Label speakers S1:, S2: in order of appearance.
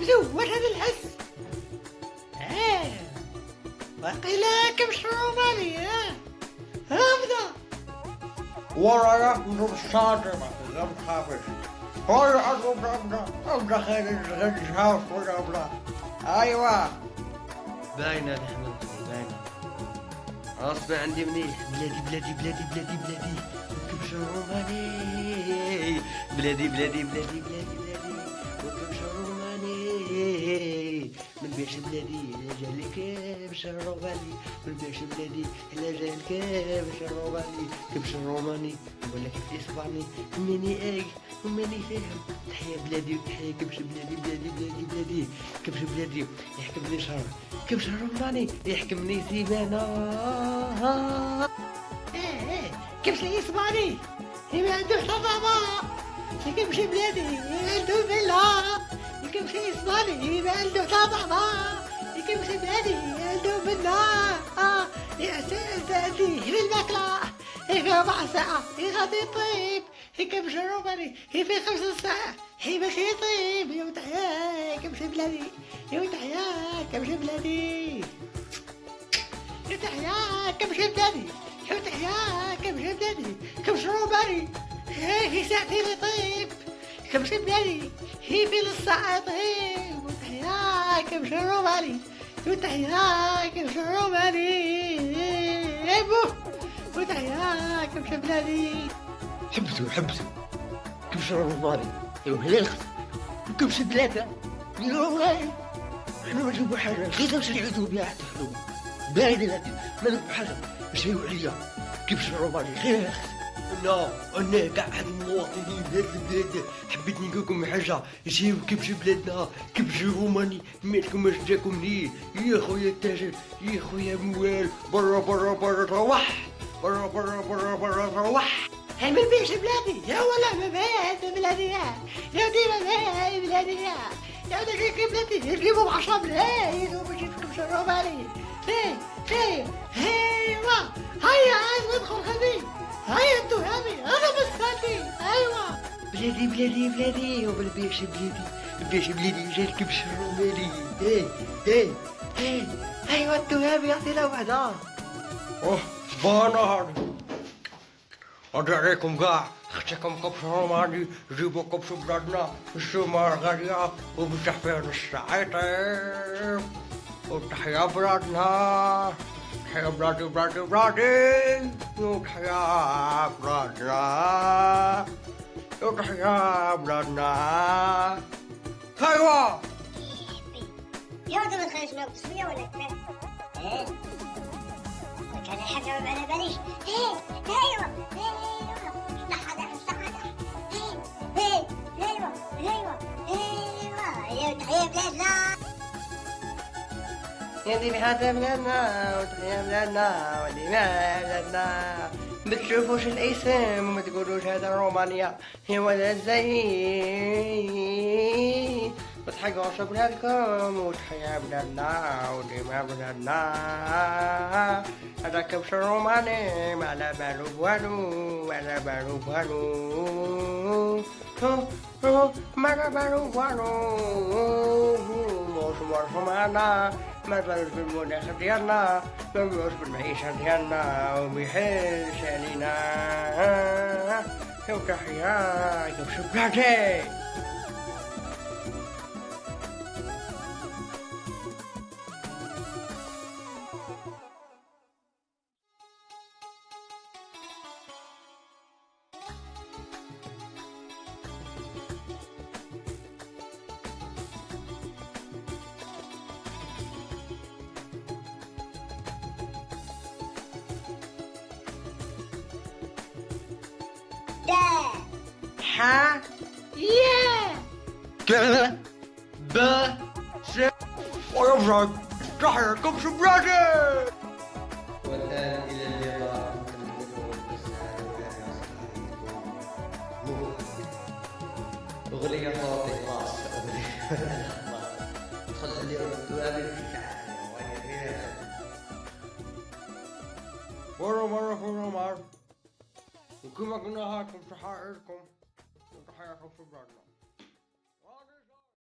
S1: حبسوا واش هذا الحس؟ وقيلا كبش روماني هبدا
S2: ورايا نضرب الشاطر ما تخافش. ولا اضرب ابدا خير الهاوس ولا ابدا. ايوه
S3: باينة الحمد باينة. غصب عندي منيح. بلادي بلادي بلادي بلادي بلادي وكبش روماني. بلادي بلادي بلادي بلادي بلادي وكبش روماني. من باش بلادي جالي كبش روماني. من باش بلادي لا جال كبش روماني. كبش روماني ولا كيف اسباني. ماني ايك وماني فاهم. تحيا بلادي وتحيا كبش بلادي بلادي بلادي بلادي. كبش بلادي يحكمني شهر. كبش روماني يحكمني سيمانة.
S1: كبش اسباني ما عندوش طبابة. كبش بلادي عنده فيلا. كبش اسباني ما عنده طبابة. كبش بلادي عنده فيلا. يا سيدي في الماكلة في 4 ساعة غادي يطيب. كبش روماني في 5 ساعات باش يطيب. يا تحيا كبش بلادي. يا تحيا كبش بلادي. يا تحيا كبش بلادي. يا تحيا كبش بلادي. كبش روماني في ساعتين يطيب. كبش بلادي في نص ساعة يطيب. وتحيا كبش روماني. وتحيا كبش روماني. وتحيا كبش بلادي.
S3: حبسوا كبش روماني وهلال كبش بلادة. والله احنا ما نجيبو حاجة غير نمشي نعيدو بها حتى حلو. باين هادي ما نجيبو حاجة يشريو عليا كبش روماني غير انا كاع هاد المواطنين هاد البلاد حبيت نقول لكم حاجة. جيو كبش بلادنا كبش روماني مالكم اش جاكم ليه يا خويا التاجر يا خويا موال. برا برا برا روح برا برا برا برا روح.
S1: هاي ما بيش بلادي يا ولا ما بيش بلادي يا ديما ما بلادي يا دقيق بلادي يجيبوا ب10 بلايين وباش يفكوا شروباني. ايوا هيا عايز ندخل خليك. هيا انتو هامي انا مستني. ايوا
S3: بلادي بلادي بلادي وبالبيش بلادي. البيش بلادي جا الكبش الروماني. ايوا انتو هامي يعطينا وحدة.
S2: بانا هادي عليكم كاع اختكم كبش روماني. جيبوا كبش بلادنا السمار غالية وبالتحفير الساعتين. وتحيا بلادنا. تحيا بلادي بلادي بلادي. وتحيا بلادنا. وتحيا بلادنا. ايوا
S4: يا ولد ما تخليش نوقف شوية ولا كيف؟ كان حاجة ما على باليش. ايوا يا تحيا بلادنا.
S3: يا دي بحاتة بلادنا وتحيا بلادنا ودي بلادنا. ما تشوفوش الاسم وما تقولوش هذا رومانيا هي ولا زي. ما تحقروش بلادكم وتحيا بلادنا وديما بلادنا. هذا كبش روماني ما على بالو بوالو ما على بالو بوالو. ما على بالو بوالو. موش معنا ما بالوش بالمناخ ديالنا ما بالوش بالمعيشة ديالنا وميحلش علينا. وتحيا كبش بلادي. ح
S1: يا
S3: ك ب ش
S2: ويفرق تحيا كبش بلادي.
S3: والآن إلى اللقاء. أغنية فاطمة خاصة. تفضل اليوم تقابل
S2: مرة في الرومان وكما قلنا هاكم تحياتكم وتحياتكم في بلادنا.